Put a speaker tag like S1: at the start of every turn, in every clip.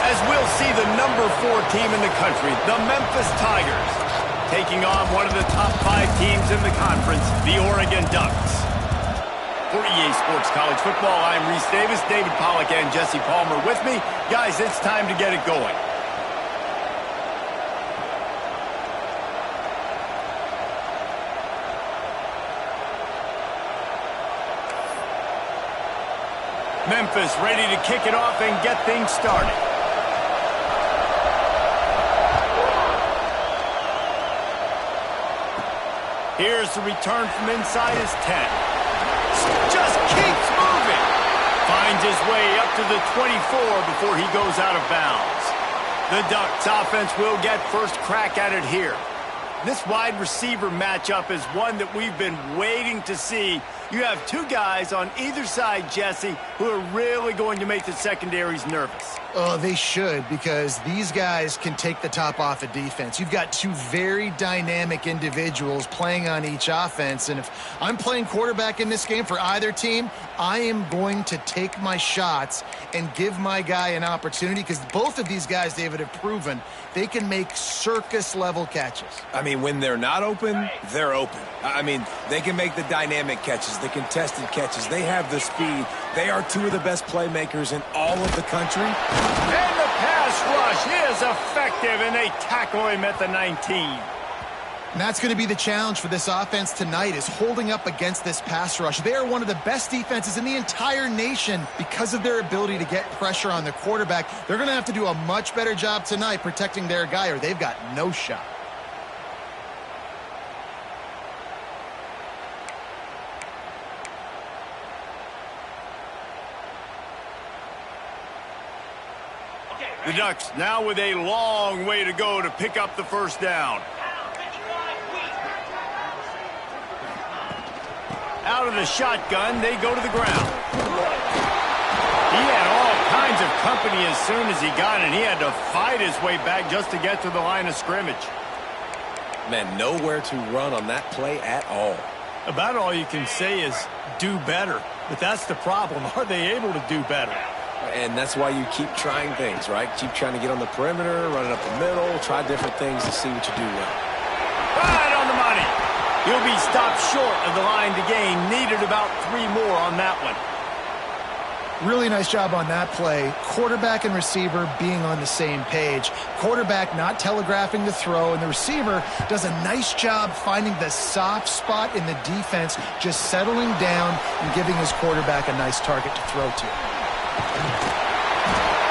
S1: As we'll see the #4 team in the country, the Memphis Tigers, taking on one of the top 5 teams in the conference, the Oregon Ducks. For EA Sports College Football, I'm Reese Davis, David Pollack, and Jesse Palmer with me. Guys, it's time to get it going. Memphis ready to kick it off and get things started. Here's the return from inside his 10. Just keeps moving. Finds his way up to the 24 before he goes out of bounds. The Ducks offense will get first crack at it here. This wide receiver matchup is one that we've been waiting to see. You have two guys on either side, Jesse, who are really going to make the secondaries nervous.
S2: Oh, they should, because these guys can take the top off a defense. You've got two very dynamic individuals playing on each offense, and if I'm playing quarterback in this game for either team, I am going to take my shots and give my guy an opportunity, because both of these guys, David, have proven they can make circus-level catches.
S3: I mean, when they're not open, they're open. I mean, they can make the dynamic catches, the contested catches. They have the speed. They are two of the best playmakers in all of the country.
S1: And the pass rush is effective, and they tackle him at the 19.
S2: And that's going to be the challenge for this offense tonight, is holding up against this pass rush. They are one of the best defenses in the entire nation because of their ability to get pressure on the quarterback. They're going to have to do a much better job tonight protecting their guy, or they've got no shot.
S1: The Ducks now with a long way to go to pick up the first down. Out of the shotgun, they go to the ground. He had all kinds of company as soon as he got it. He had to fight his way back just to get to the line of scrimmage.
S3: Man, nowhere to run on that play at all.
S1: About all you can say is do better. But that's the problem. Are they able to do better?
S3: And that's why you keep trying things, right? Keep trying to get on the perimeter, run it up the middle, try different things to see what you do well.
S1: Right on the money. He'll be stopped short of the line to gain. Needed about 3 more on that one.
S2: Really nice job on that play. Quarterback and receiver being on the same page. Quarterback not telegraphing the throw, and the receiver does a nice job finding the soft spot in the defense, just settling down and giving his quarterback a nice target to throw to.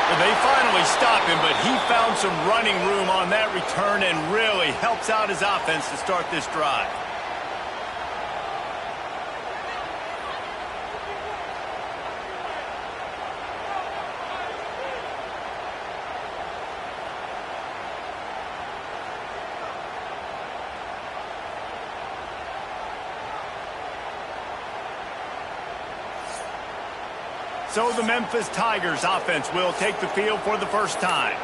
S1: Well, they finally stop him, but he found some running room on that return and really helps out his offense to start this drive. So the Memphis Tigers offense will take the field for the first time.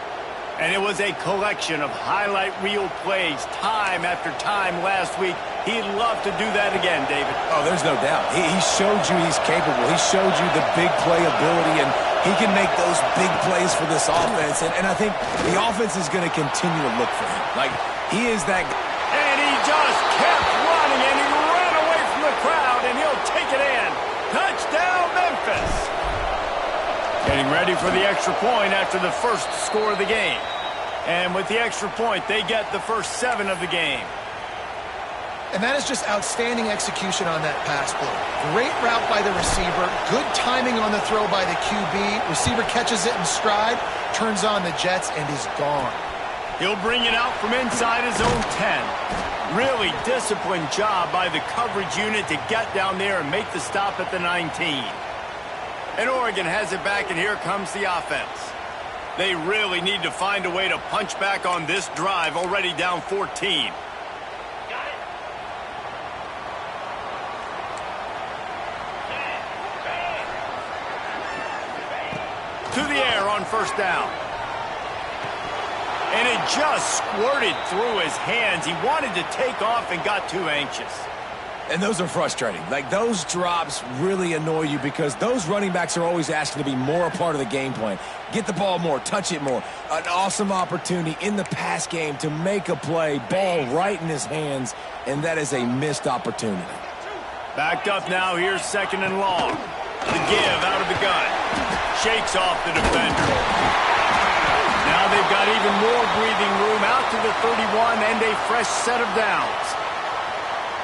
S1: And it was a collection of highlight reel plays time after time last week. He'd love to do that again, David.
S3: Oh, there's no doubt. He showed you he's capable. He showed you the big play ability, and he can make those big plays for this offense. And I think the offense is going to continue to look for him. Like, he is that guy.
S1: And he just kept running, and he ran away from the crowd, and he'll take it in. Touchdown, Memphis. Getting ready for the extra point after the first score of the game. And with the extra point, they get the first 7 of the game.
S2: And that is just outstanding execution on that pass play. Great route by the receiver. Good timing on the throw by the QB. Receiver catches it in stride, turns on the jets, and is gone.
S1: He'll bring it out from inside his own 10. Really disciplined job by the coverage unit to get down there and make the stop at the 19. And Oregon has it back, and here comes the offense. They really need to find a way to punch back on this drive, already down 14. To the air on first down. And it just squirted through his hands. He wanted to take off and got too anxious.
S3: And those are frustrating. Like, those drops really annoy you because those running backs are always asking to be more a part of the game plan. Get the ball more, touch it more. An awesome opportunity in the pass game to make a play, ball right in his hands, and that is a missed opportunity.
S1: Backed up now, here's 2nd and long. The give out of the gun. Shakes off the defender. Now they've got even more breathing room out to the 31 and a fresh set of downs.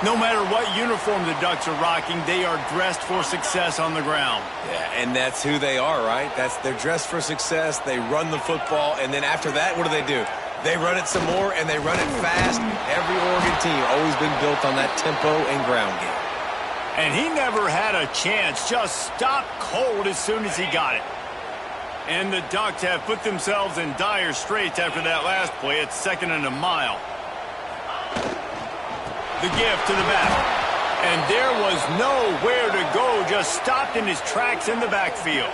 S1: No matter what uniform the Ducks are rocking, they are dressed for success on the ground.
S3: Yeah, and that's who they are, right? They're dressed for success. They run the football, and then after that, what do? They run it some more, and they run it fast. Every Oregon team always been built on that tempo and ground game.
S1: And he never had a chance, just stopped cold as soon as he got it. And the Ducks have put themselves in dire straits after that last play. It's 2nd and a mile. The give to the back. And there was nowhere to go, just stopped in his tracks in the backfield.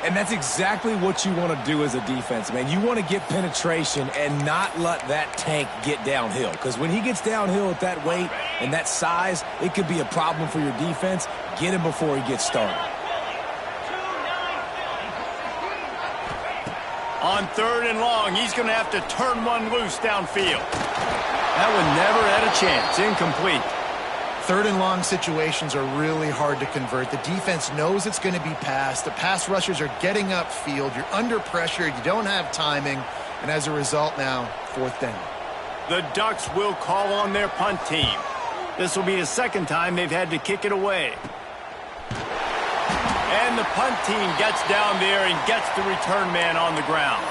S3: And that's exactly what you want to do as a defense, man. You want to get penetration and not let that tank get downhill. Because when he gets downhill at that weight and that size, it could be a problem for your defense. Get him before he gets started.
S1: On 3rd and long, he's going to have to turn one loose downfield. That one never had a chance. Incomplete.
S2: 3rd and long situations are really hard to convert. The defense knows it's going to be passed. The pass rushers are getting upfield. You're under pressure. You don't have timing. And as a result now, 4th down.
S1: The Ducks will call on their punt team. This will be the 2nd time they've had to kick it away. And the punt team gets down there and gets the return man on the ground.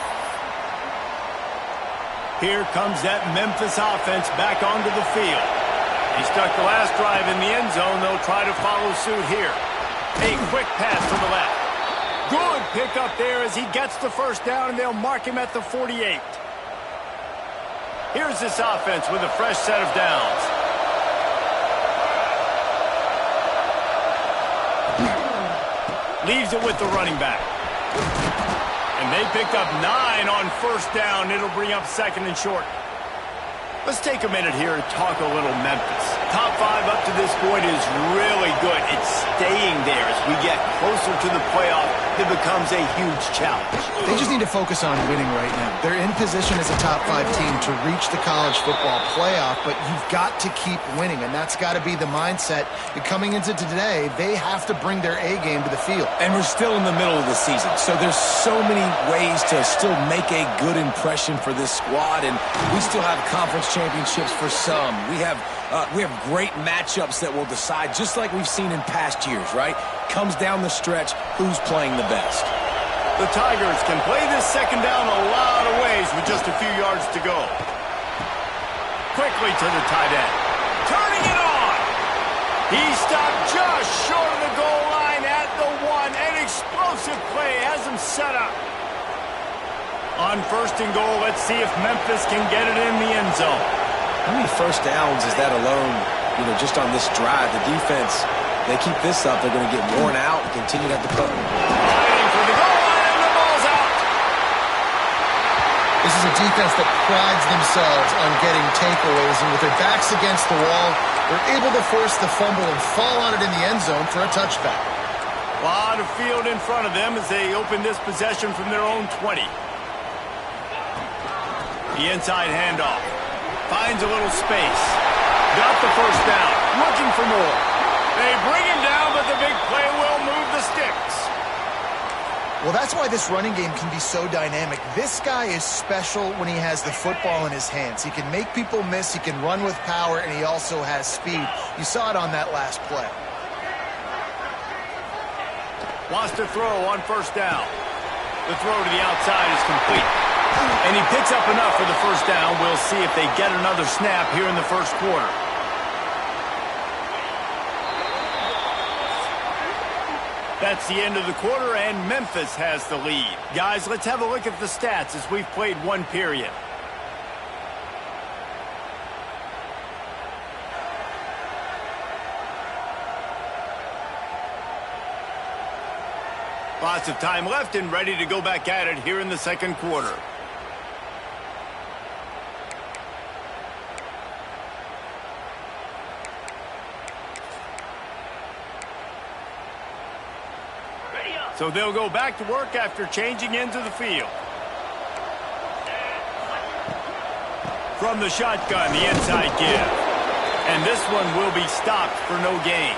S1: Here comes that Memphis offense back onto the field. He stuck the last drive in the end zone. They'll try to follow suit here. A quick pass to the left. Good pickup there as he gets the 1st down, and they'll mark him at the 48. Here's this offense with a fresh set of downs. Leaves it with the running back. And they picked up 9 on 1st down. It'll bring up 2nd and short. Let's take a minute here to talk a little Memphis. Top 5 up to this point is really good. It's staying there as we get closer to the playoff. It becomes a huge challenge.
S2: They just need to focus on winning right now. They're in position as a top 5 team to reach the college football playoff, but you've got to keep winning, and that's got to be the mindset. And coming into today, they have to bring their A game to the field.
S3: And we're still in the middle of the season, so there's so many ways to still make a good impression for this squad, and we still have conference championships for some. We have great matchups that will decide, just like we've seen in past years, right? Comes down the stretch, who's playing the best.
S1: The Tigers can play this 2nd down a lot of ways with just a few yards to go. Quickly to the tight end. Turning it on. He stopped just short of the goal line at the 1. An explosive play has him set up. On 1st and goal, let's see if Memphis can get it in the end zone.
S3: How many 1st downs is that alone, just on this drive? The defense, they keep this up, they're going to get worn out and continue to have to put them.
S1: Fighting for the goal line, and the ball's out.
S2: This is a defense that prides themselves on getting takeaways, and with their backs against the wall, they're able to force the fumble and fall on it in the end zone for a touchback.
S1: A lot of field in front of them as they open this possession from their own 20. The inside handoff. Finds a little space. Got the 1st down. Looking for more. They bring him down, but the big play will move the sticks.
S2: Well, that's why this running game can be so dynamic. This guy is special when he has the football in his hands. He can make people miss, he can run with power, and he also has speed. You saw it on that last play.
S1: Wants to throw on 1st down. The throw to the outside is complete. And he picks up enough for the 1st down. We'll see if they get another snap here in the 1st quarter. That's the end of the quarter, and Memphis has the lead. Guys, let's have a look at the stats as we've played 1 period. Lots of time left and ready to go back at it here in the 2nd quarter. So they'll go back to work after changing into the field. From the shotgun, the inside give. And this one will be stopped for no gain.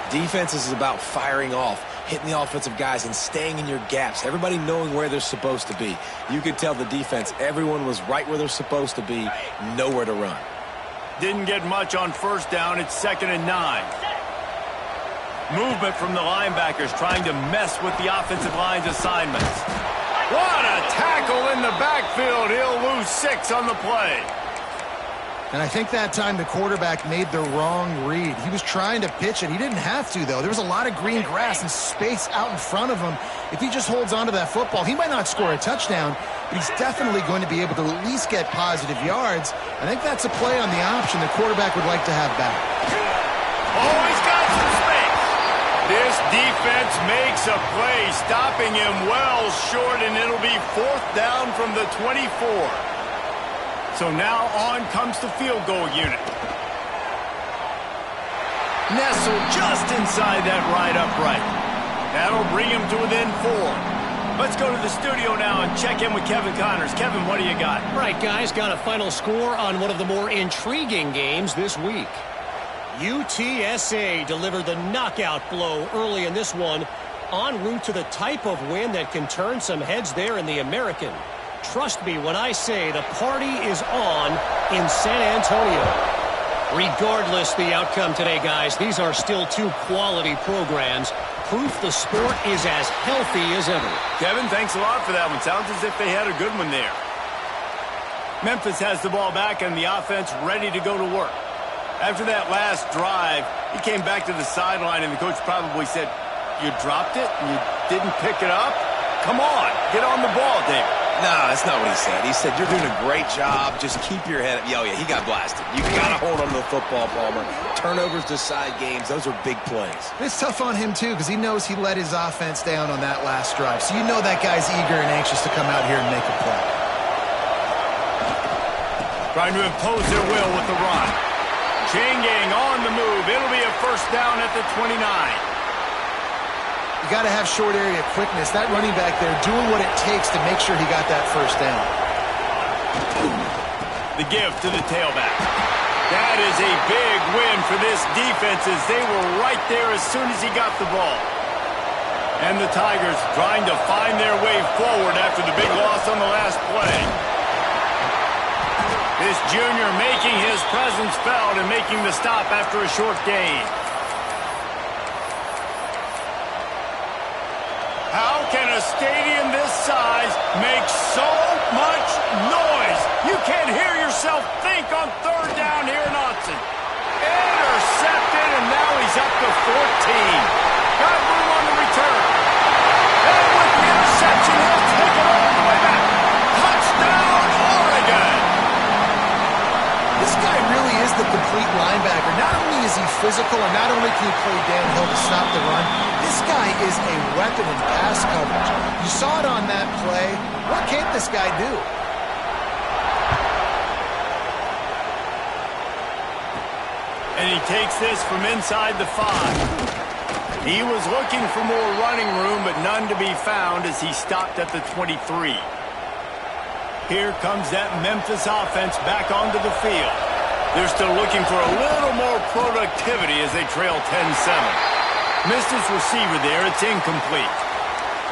S3: Defense is about firing off, hitting the offensive guys and staying in your gaps. Everybody knowing where they're supposed to be. You could tell the defense, everyone was right where they're supposed to be, nowhere to run.
S1: Didn't get much on first down. It's 2nd and 9. Movement from the linebackers trying to mess with the offensive line's assignments. What a tackle in the backfield. He'll lose 6 on the play.
S2: And I think that time the quarterback made the wrong read. He was trying to pitch it. He didn't have to, though. There was a lot of green grass and space out in front of him. If he just holds onto that football, he might not score a touchdown, but he's definitely going to be able to at least get positive yards. I think that's a play on the option the quarterback would like to have back.
S1: Oh, he's got some space. This defense makes a play, stopping him well short, and it'll be 4th down from the 24. So now on comes the field goal unit. Nestled just inside that right upright. That'll bring him to within 4. Let's go to the studio now and check in with Kevin Connors. Kevin, what do you got?
S4: Right, guys, got a final score on one of the more intriguing games this week. UTSA delivered the knockout blow early in this one, en route to the type of win that can turn some heads there in the American. Trust me when I say the party is on in San Antonio. Regardless the outcome today, guys, these are still 2 quality programs. Proof the sport is as healthy as ever.
S1: Kevin, thanks a lot for that one. Sounds as if they had a good one there. Memphis has the ball back and the offense ready to go to work. After that last drive, he came back to the sideline and the coach probably said, "You dropped it and you didn't pick it up? Come on, get on the ball, David."
S3: No, that's not what he said. He said, you're doing a great job. Just keep your head up. Oh, yeah, he got blasted. You got to hold on to the football, Palmer. Turnovers decide games. Those are big plays.
S2: It's tough on him, too, because he knows he let his offense down on that last drive. So you know that guy's eager and anxious to come out here and make a play.
S1: Trying to impose their will with the run. Chain gang on the move. It'll be a 1st down at the 29.
S2: You got to have short area quickness. That running back there doing what it takes to make sure he got that 1st down.
S1: The give to the tailback. That is a big win for this defense as they were right there as soon as he got the ball. And the Tigers trying to find their way forward after the big loss on the last play. This junior making his presence felt and making the stop after a short gain. How can a stadium this size make so much noise? You can't hear yourself think on 3rd down here in Austin. Intercepted, and now he's up to 14. Got room on the return. And with the interception, he'll take it all the way back. Touchdown, Oregon!
S2: This guy really is the complete linebacker. Not only is he physical and not only can he play downhill to stop the run, this guy is a weapon in pass coverage. You saw it on that play. What can't this guy do?
S1: And he takes this from inside the 5. He was looking for more running room, but none to be found as he stopped at the 23. Here comes that Memphis offense back onto the field. They're still looking for a little more productivity as they trail 10-7. Missed his receiver there. It's incomplete.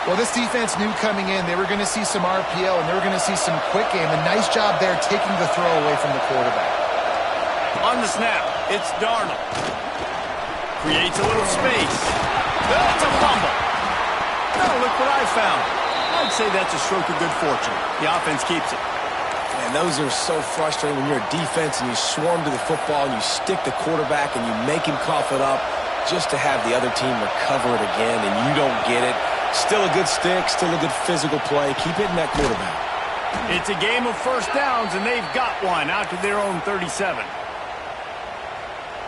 S2: Well, this defense knew coming in they were going to see some RPO and they were going to see some quick game. A nice job there taking the throw away from the quarterback.
S1: On the snap, it's Darnold. Creates a little space. That's a fumble. Now look what I found. I'd say that's a stroke of good fortune. The offense keeps it.
S3: And those are so frustrating when you're a defense and you swarm to the football and you stick the quarterback and you make him cough it up just to have the other team recover it again and you don't get it. Still a good stick, still a good physical play. Keep hitting that quarterback.
S1: It's a game of 1st downs, and they've got one out to their own 37.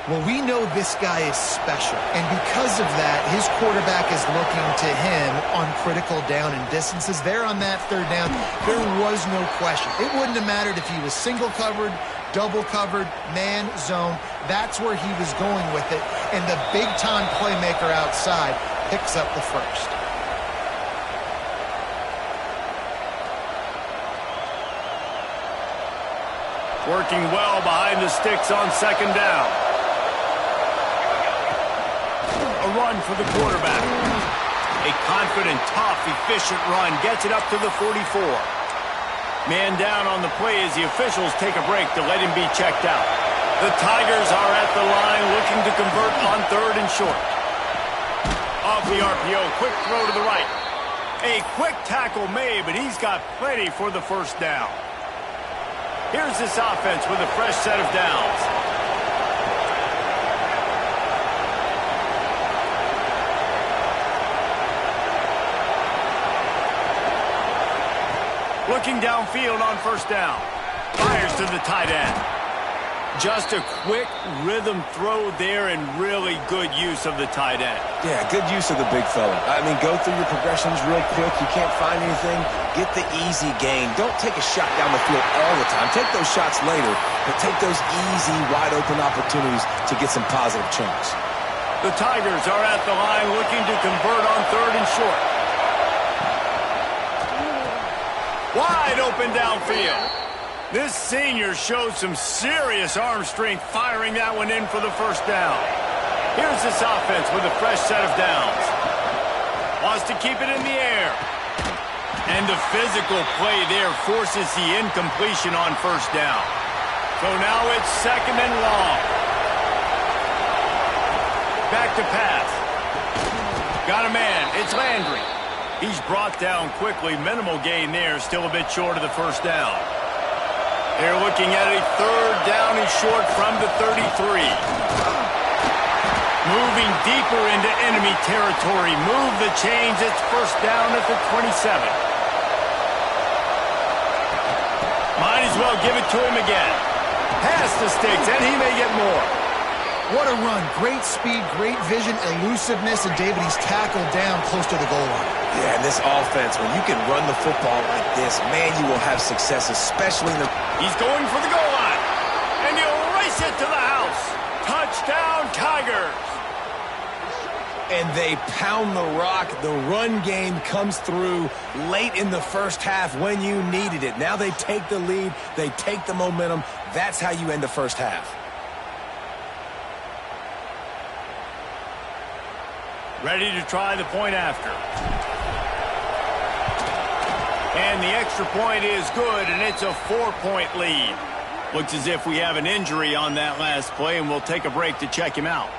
S2: Well, we know this guy is special, and because of that, his quarterback is looking to him on critical down and distances. There on that 3rd down, there was no question. It wouldn't have mattered if he was single covered, double covered, man, zone. That's where he was going with it, and the big-time playmaker outside, picks up the first.
S1: Working well behind the sticks on second down. A run for the quarterback. A confident, tough, efficient run gets it up to the 44. Man down on the play as the officials take a break to let him be checked out. The Tigers are at the line looking to convert on third and short. Off the RPO, quick throw to the right. A quick tackle made, but he's got plenty for the first down. Here's this offense with a fresh set of downs. Looking downfield on first down. Fires to the tight end. Just a quick rhythm throw there and really good use of the tight end.
S3: Yeah, good use of the big fella. I mean, go through your progressions real quick. You can't find anything. Get the easy gain. Don't take a shot down the field all the time. Take those shots later, but take those easy, wide-open opportunities to get some positive chunks.
S1: The Tigers are at the line looking to convert on third and short. Wide open downfield. This senior showed some serious arm strength firing that one in for the first down. Here's this offense with a fresh set of downs. Wants to keep it in the air. And the physical play there forces the incompletion on first down. So now it's second and long. Back to pass. Got a man. It's Landry. He's brought down quickly. Minimal gain there. Still a bit short of the first down. They're looking at a third down and short from the 33. Moving deeper into enemy territory. Move the chains. It's first down at the 27. Might as well give it to him again. Pass the sticks, and he may get more.
S2: What a run. Great speed, great vision, elusiveness, and David, he's tackled down close to the goal line.
S3: Yeah, and this offense, when you can run the football like this, man, you will have success, especially in the...
S1: He's going for the goal line, and he'll race it to the house. Touchdown, Tigers.
S3: And they pound the rock. The run game comes through late in the first half when you needed it. Now they take the lead. They take the momentum. That's how you end the first half.
S1: Ready to try the point after. And the extra point is good, and it's a 4-point lead. Looks as if we have an injury on that last play, and we'll take a break to check him out.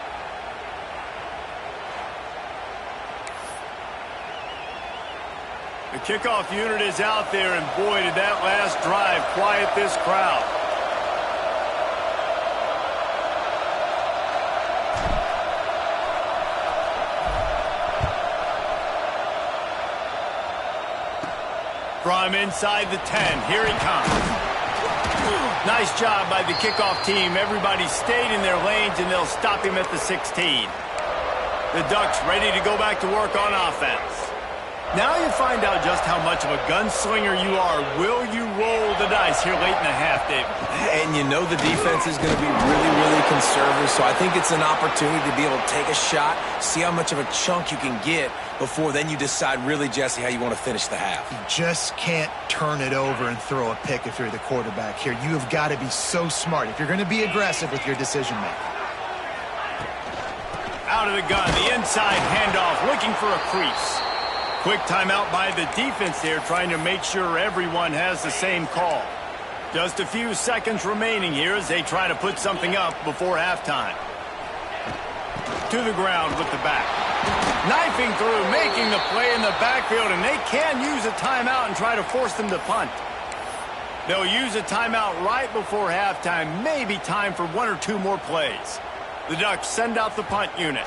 S1: The kickoff unit is out there, and boy, did that last drive quiet this crowd. From inside the 10, here he comes. Nice job by the kickoff team. Everybody stayed in their lanes, and they'll stop him at the 16. The Ducks ready to go back to work on offense. Now you find out just how much of a gunslinger you are. Will you roll the dice here late in the half, David?
S3: And you know the defense is going to be really, really conservative, so I think it's an opportunity to be able to take a shot, see how much of a chunk you can get before then you decide really, Jesse, how you want to finish the half.
S2: You just can't turn it over and throw a pick if you're the quarterback here. You have got to be so smart if you're going to be aggressive with your decision-making.
S1: Out of the gun, the inside handoff, looking for a crease. Quick timeout by the defense there, trying to make sure everyone has the same call. Just a few seconds remaining here as they try to put something up before halftime. To the ground with the back. Knifing through, making the play in the backfield, and they can use a timeout and try to force them to punt. They'll use a timeout right before halftime, maybe time for one or two more plays. The Ducks send out the punt unit.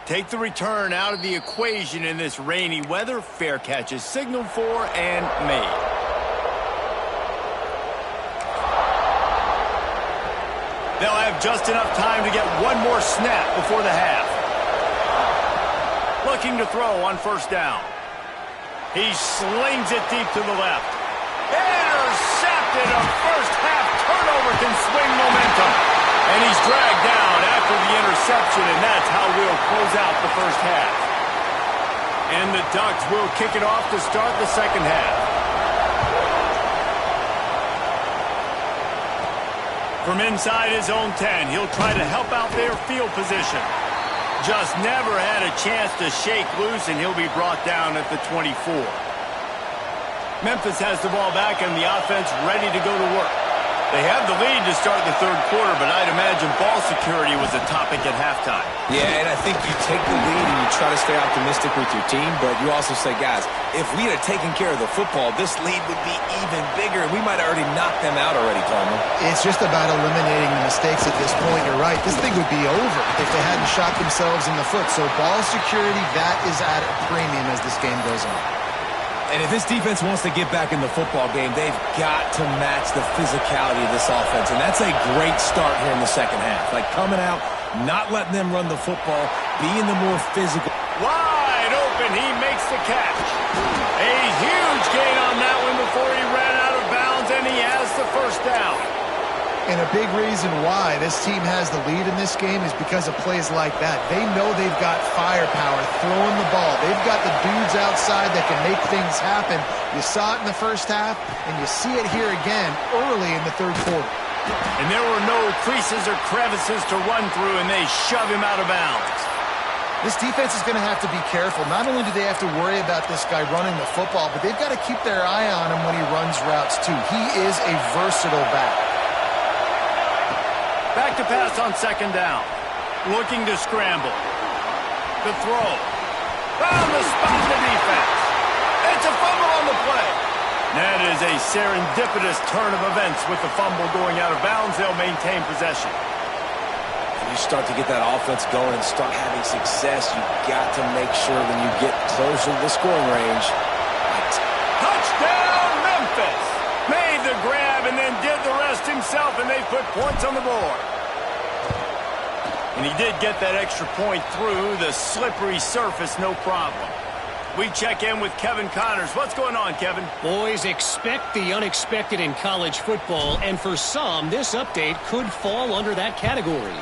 S1: Take the return out of the equation in this rainy weather. Fair catch is signaled for and made. They'll have just enough time to get one more snap before the half. Looking to throw on first down. He slings it deep to the left. Intercepted. A first half turnover can swing momentum. And he's dragged down after the interception, and that's how we'll close out the first half. And the Ducks will kick it off to start the second half. From inside his own 10, he'll try to help out their field position. Just never had a chance to shake loose, and he'll be brought down at the 24. Memphis has the ball back, and the offense ready to go to work. They have the lead to start the third quarter, but I'd imagine ball security was a topic at halftime.
S3: Yeah, and I think you take the lead and you try to stay optimistic with your team, but you also say, guys, if we had taken care of the football, this lead would be even bigger. We might have already knocked them out already, Palmer.
S2: It's just about eliminating the mistakes at this point. You're right. This thing would be over if they hadn't shot themselves in the foot. So ball security, that is at a premium as this game goes on.
S3: And if this defense wants to get back in the football game, they've got to match the physicality of this offense. And that's a great start here in the second half. Like coming out, not letting them run the football, being the more physical.
S1: Wide open, he makes the catch. A huge gain on that one before he ran out of bounds, and he has the first down.
S2: And a big reason why this team has the lead in this game is because of plays like that. They know they've got firepower throwing the ball. They've got the dudes outside that can make things happen. You saw it in the first half, and you see it here again early in the third quarter.
S1: And there were no creases or crevices to run through, and they shove him out of bounds.
S2: This defense is going to have to be careful. Not only do they have to worry about this guy running the football, but they've got to keep their eye on him when he runs routes too. He is a versatile back.
S1: Back to pass on second down. Looking to scramble. The throw. Found the spot in the defense. It's a fumble on the play. That is a serendipitous turn of events with the fumble going out of bounds. They'll maintain possession.
S3: When you start to get that offense going and start having success, you've got to make sure when you get closer to the scoring range.
S1: Touchdown, Memphis! Made the grab and then did the rest himself, and they put points on the board. And he did get that extra point through the slippery surface, no problem. We check in with Kevin Connors. What's going on, Kevin?
S4: Boys, expect the unexpected in college football, and for some, this update could fall under that category.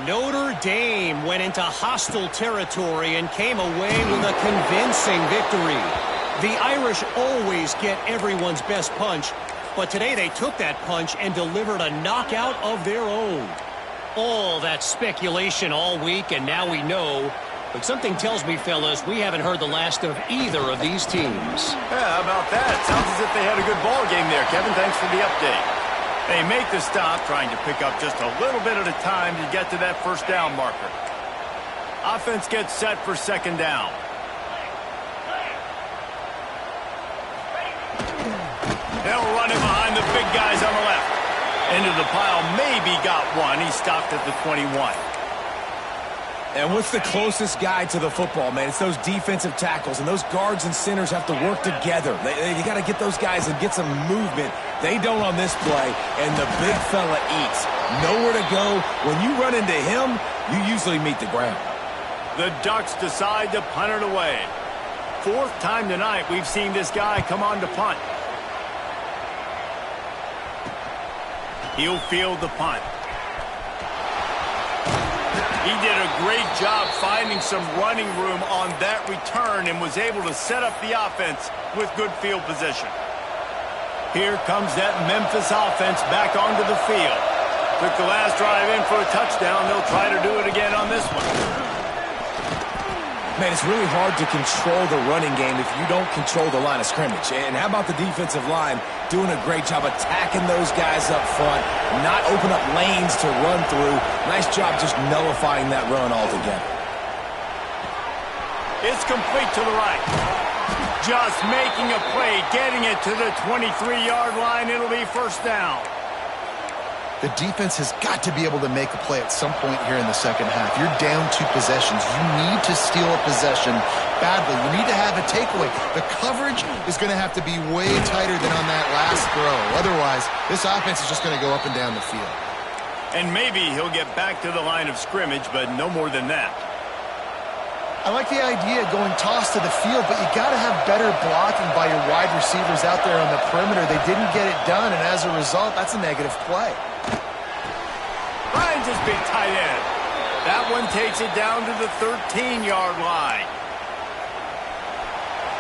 S4: Notre Dame went into hostile territory and came away with a convincing victory. The Irish always get everyone's best punch, but today they took that punch and delivered a knockout of their own. All that speculation all week, and now we know. But something tells me, fellas, we haven't heard the last of either of these teams.
S1: Yeah, how about that? Sounds as if they had a good ball game there, Kevin. Thanks for the update. They make the stop, trying to pick up just a little bit at a time to get to that first down marker. Offense gets set for second down. They'll run it behind the big guys on the left. Into the pile, maybe got one. He stopped at the 21.
S3: And what's the closest guy to the football, man? It's those defensive tackles, and those guards and centers have to work together. You got to get those guys and get some movement. They don't on this play, and the big fella eats. Nowhere to go. When you run into him, you usually meet the ground.
S1: The Ducks decide to punt it away. Fourth time tonight we've seen this guy come on to punt. He'll field the punt. He did a great job finding some running room on that return and was able to set up the offense with good field position. Here comes that Memphis offense back onto the field. Took the last drive in for a touchdown. They'll try to do it again on this one.
S3: Man, it's really hard to control the running game if you don't control the line of scrimmage. And how about the defensive line doing a great job attacking those guys up front, not open up lanes to run through. Nice job just nullifying that run altogether.
S1: It's complete to the right. Just making a play, getting it to the 23-yard line. It'll be first down.
S2: The defense has got to be able to make a play at some point here in the second half. You're down 2 possessions. You need to steal a possession badly. You need to have a takeaway. The coverage is going to have to be way tighter than on that last throw. Otherwise, this offense is just going to go up and down the field.
S1: And maybe he'll get back to the line of scrimmage, but no more than that.
S2: I like the idea of going toss to the field, but you got to have better blocking by your wide receivers out there on the perimeter. They didn't get it done, and as a result, that's a negative play.
S1: Finds this big tight end. That one takes it down to the 13-yard line.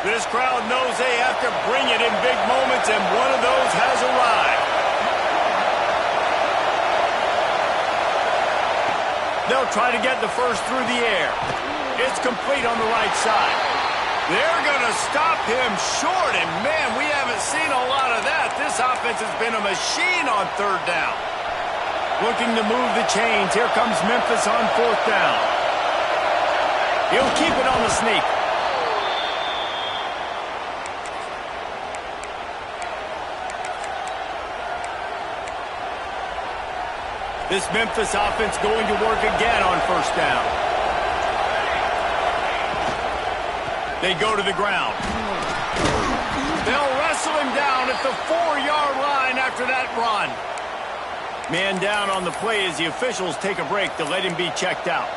S1: This crowd knows they have to bring it in big moments, and one of those has arrived. They'll try to get the first through the air. It's complete on the right side. They're going to stop him short, and man, we haven't seen a lot of that. This offense has been a machine on third down. Looking to move the chains. Here comes Memphis on fourth down. He'll keep it on the sneak. This Memphis offense going to work again on first down. They go to the ground. They'll wrestle him down at the 4-yard line after that run. Man down on the play as the officials take a break to let him be checked out.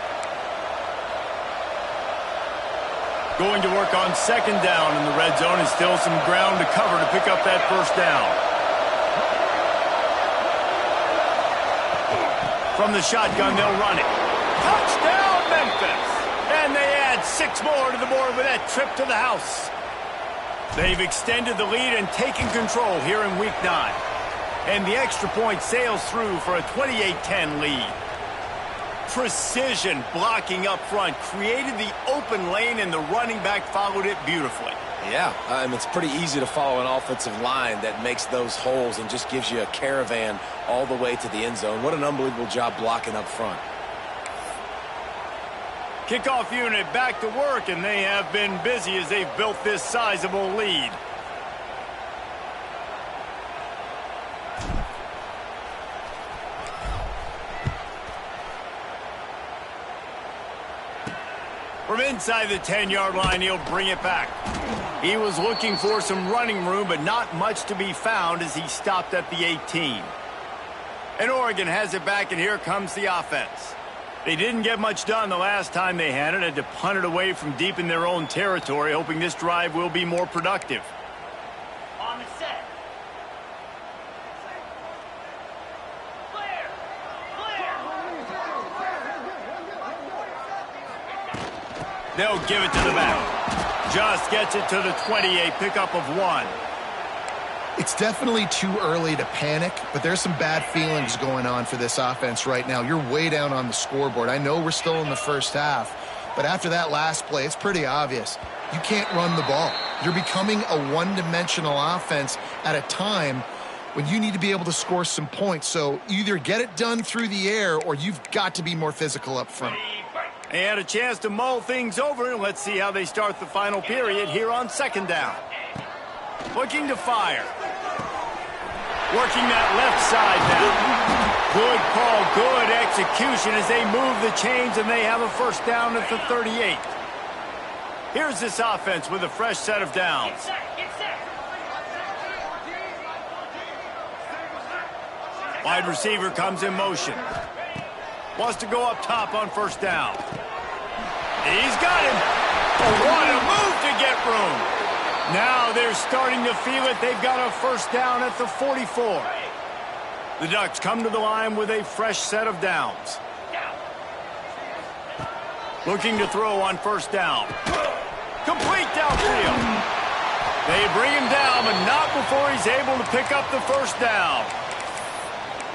S1: Going to work on second down in the red zone, and still some ground to cover to pick up that first down. From the shotgun, they'll run it. Touchdown, Memphis! And they add 6 more to the board with that trip to the house. They've extended the lead and taken control here in Week 9. And the extra point sails through for a 28-10 lead. Precision blocking up front created the open lane, and the running back followed it beautifully.
S3: Yeah, it's pretty easy to follow an offensive line that makes those holes and just gives you a caravan all the way to the end zone. What an unbelievable job blocking up front.
S1: Kickoff unit back to work, and they have been busy as they've built this sizable lead. From inside the 10-yard line, he'll bring it back. He was looking for some running room, but not much to be found as he stopped at the 18. And Oregon has it back, and here comes the offense. They didn't get much done the last time they had it, had to punt it away from deep in their own territory, hoping this drive will be more productive.
S5: On the set. Clear.
S1: They'll give it to the back. Just gets it to the 28, pickup of 1.
S2: It's definitely too early to panic, but there's some bad feelings going on for this offense right now. You're way down on the scoreboard. I know we're still in the first half, but after that last play, it's pretty obvious. You can't run the ball. You're becoming a one-dimensional offense at a time when you need to be able to score some points. So either get it done through the air, or you've got to be more physical up front.
S1: They had a chance to mull things over, and let's see how they start the final period here on second down. Looking to fire. Working that left side now. Good call, good execution as they move the chains, and they have a first down at the 38. Here's this offense with a fresh set of downs. Wide receiver comes in motion. Wants to go up top on first down. He's got him. Oh, what a move to get room. Now they're starting to feel it. They've got a first down at the 44. The Ducks come to the line with a fresh set of downs. Looking to throw on first down. Complete downfield. They bring him down, but not before he's able to pick up the first down.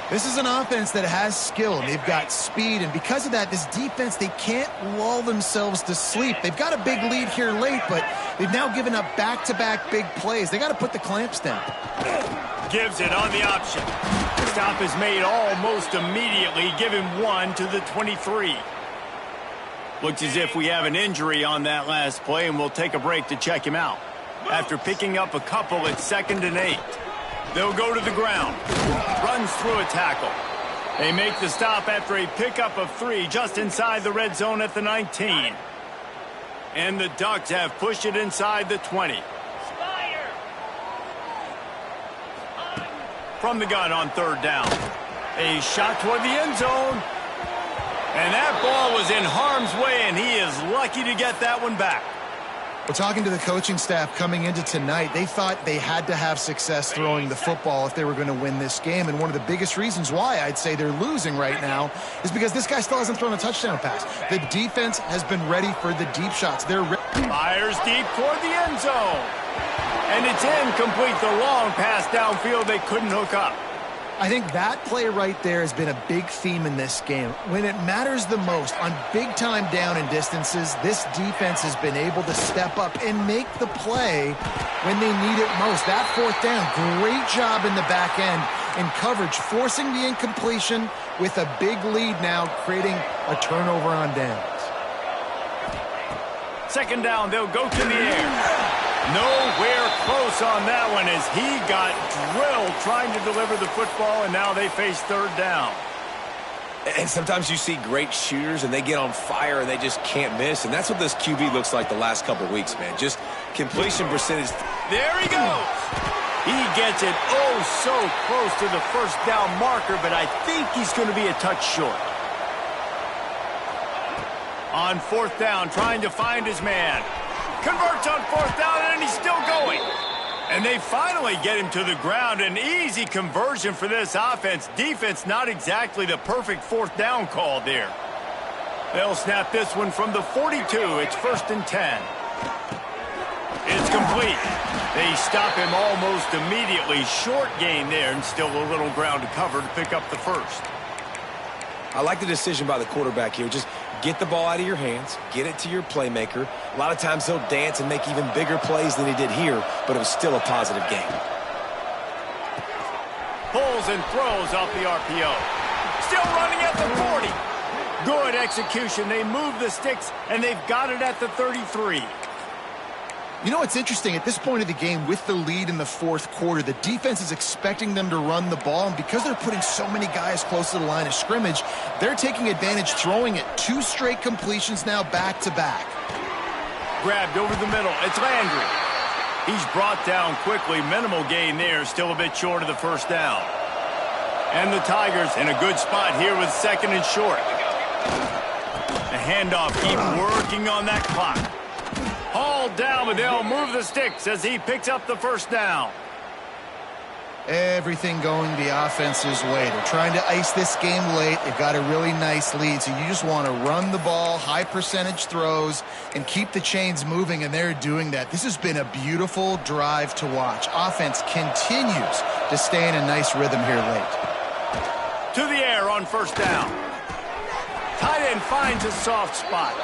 S2: This is an offense that has skill, and they've got speed, and because of that, this defense, they can't lull themselves to sleep. They've got a big lead here late, but they've now given up back-to-back big plays. They got to put the clamps down.
S1: Gives it on the option. The stop is made almost immediately. Give him 1 to the 23. Looks as if we have an injury on that last play, and we'll take a break to check him out. After picking up a couple at 2nd and 8. They'll go to the ground. Runs through a tackle. They make the stop after a pickup of 3 just inside the red zone at the 19. And the Ducks have pushed it inside the 20. From the gun on third down. A shot toward the end zone. And that ball was in harm's way, and he is lucky to get that one back.
S2: Well, talking to the coaching staff coming into tonight, they thought they had to have success throwing the football if they were going to win this game. And one of the biggest reasons why I'd say they're losing right now is because this guy still hasn't thrown a touchdown pass. The defense has been ready for the deep shots. They're
S1: fires deep toward the end zone. And it's incomplete. The long pass downfield they couldn't hook up.
S2: I think that play right there has been a big theme in this game. When it matters the most, on big-time down and distances, this defense has been able to step up and make the play when they need it most. That fourth down, great job in the back end in coverage, forcing the incompletion with a big lead now, creating a turnover on downs.
S1: Second down, they'll go to the air. Nowhere close on that one as he got drilled trying to deliver the football, and now they face third down.
S3: And sometimes you see great shooters, and they get on fire, and they just can't miss. And that's what this QB looks like the last couple weeks, man. Just completion percentage.
S1: There he goes. He gets it oh so close to the first down marker, but I think he's going to be a touch short. On fourth down, trying to find his man. Converts on fourth down, and he's still going. And they finally get him to the ground. An easy conversion for this offense. Defense, not exactly the perfect fourth down call there. They'll snap this one from the 42. It's 1st and 10. It's complete. They stop him almost immediately. Short gain there, and still a little ground to cover to pick up the first.
S3: I like the decision by the quarterback here. Just get the ball out of your hands, get it to your playmaker. A lot of times he'll dance and make even bigger plays than he did here, but it was still a positive game.
S1: Pulls and throws off the RPO. Still running at the 40. Good execution. They move the sticks, and they've got it at the 33.
S2: You know what's interesting? At this point of the game, with the lead in the fourth quarter, the defense is expecting them to run the ball, and because they're putting so many guys close to the line of scrimmage, they're taking advantage, throwing it. 2 straight completions now back-to-back.
S1: Grabbed over the middle. It's Landry. He's brought down quickly. Minimal gain there. Still a bit short of the first down. And the Tigers in a good spot here with 2nd and short. The handoff, keep working on that clock. Hauled down, but they'll move the sticks as he picks up the first down.
S2: Everything going the offense's way. They're trying to ice this game late. They've got a really nice lead, so you just want to run the ball, high percentage throws, and keep the chains moving, and they're doing that. This has been a beautiful drive to watch. Offense continues to stay in a nice rhythm here late.
S1: To the air on first down. Tight end finds a soft spot.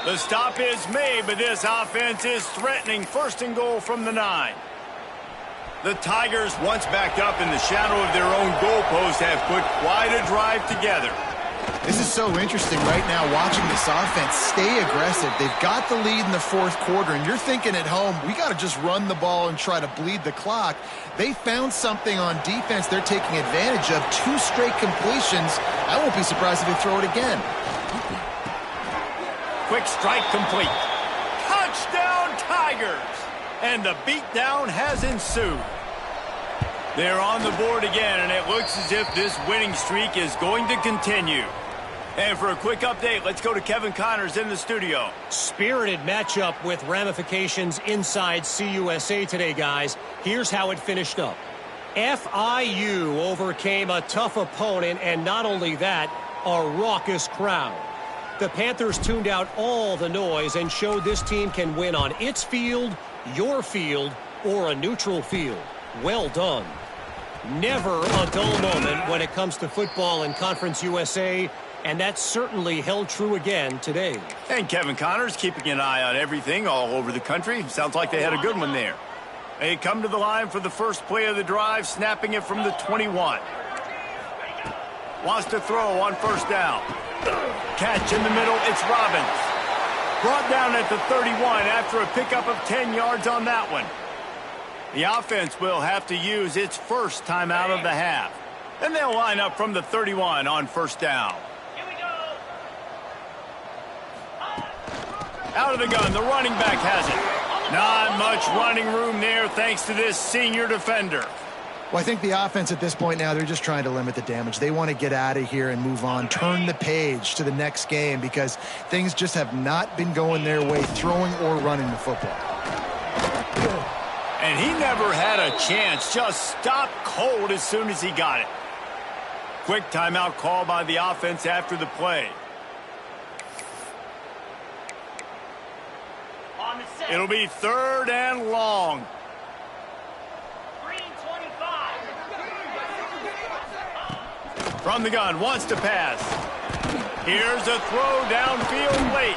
S1: The stop is made, but this offense is threatening. 1st and goal from the 9. The Tigers, once backed up in the shadow of their own goalpost, have put quite a drive together.
S2: This is so interesting right now, watching this offense stay aggressive. They've got the lead in the fourth quarter, and you're thinking at home, we got to just run the ball and try to bleed the clock. They found something on defense they're taking advantage of. 2 straight completions. I won't be surprised if they throw it again.
S1: Quick strike complete. Touchdown Tigers! And the beatdown has ensued. They're on the board again, and it looks as if this winning streak is going to continue. And for a quick update, let's go to Kevin Connors in the studio.
S4: Spirited matchup with ramifications inside CUSA today, guys. Here's how it finished up. FIU overcame a tough opponent, and not only that, a raucous crowd. The Panthers tuned out all the noise and showed this team can win on its field, your field, or a neutral field. Well done. Never a dull moment when it comes to football in Conference USA, and that certainly held true again today.
S1: And Kevin Connors keeping an eye on everything all over the country. Sounds like they had a good one there. They come to the line for the first play of the drive, snapping it from the 21. Wants to throw on first down. Catch in the middle, it's Robbins. Brought down at the 31 after a pickup of 10 yards on that one. The offense will have to use its first timeout of the half. And they'll line up from the 31 on first down.
S5: Here we go.
S1: Out of the gun, the running back has it. Not much running room there thanks to this senior defender.
S2: Well, I think the offense at this point now, they're just trying to limit the damage. They want to get out of here and move on, turn the page to the next game because things just have not been going their way, throwing or running the football.
S1: And he never had a chance, just stopped cold as soon as he got it. Quick timeout call by the offense after the play.
S5: On the set.
S1: It'll be 3rd and long.
S5: Green 25.
S1: From the gun, wants to pass. Here's a throw downfield late.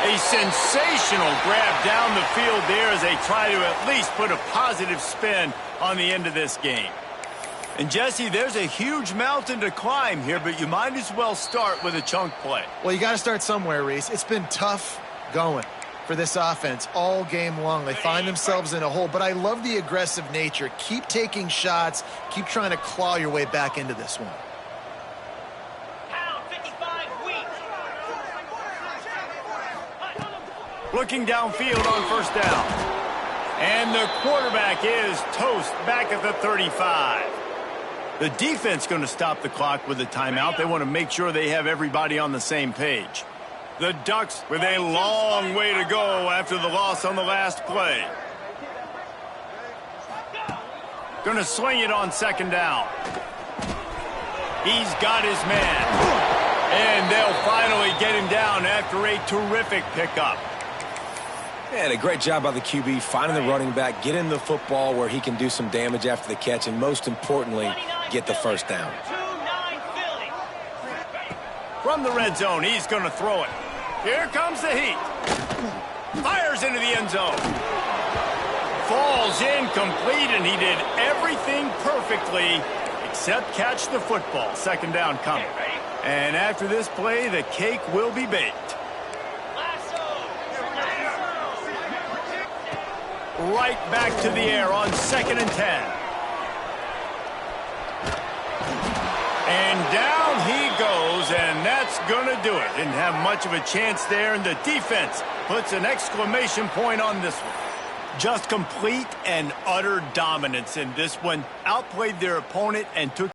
S1: A sensational grab down the field there as they try to at least put a positive spin on the end of this game. And, Jesse, there's a huge mountain to climb here, but you might as well start with a chunk play.
S2: Well, you got to start somewhere, Reese. It's been tough going for this offense all game long. They find themselves in a hole, but I love the aggressive nature. Keep taking shots. Keep trying to claw your way back into this one.
S5: Pound 55 weak.
S1: Looking downfield on 1st down. And the quarterback is toast back at the 35. The defense going to stop the clock with a timeout. They want to make sure they have everybody on the same page. The Ducks with a long way to go after the loss on the last play. Going to swing it on 2nd down. He's got his man. And they'll finally get him down after a terrific pickup.
S3: And a great job by the QB finding the running back, getting the football where he can do some damage after the catch, and most importantly, get the 1st down.
S5: 2-9 Philly.
S1: From the red zone, he's going to throw it. Here comes the heat. Fires into the end zone. Falls incomplete, and he did everything perfectly except catch the football. 2nd down coming. And after this play, the cake will be baked. Right back to the air on 2nd and 10. And down he goes, and that's going to do it. Didn't have much of a chance there, and the defense puts an exclamation point on this one. Just complete and utter dominance in this one. Outplayed their opponent and took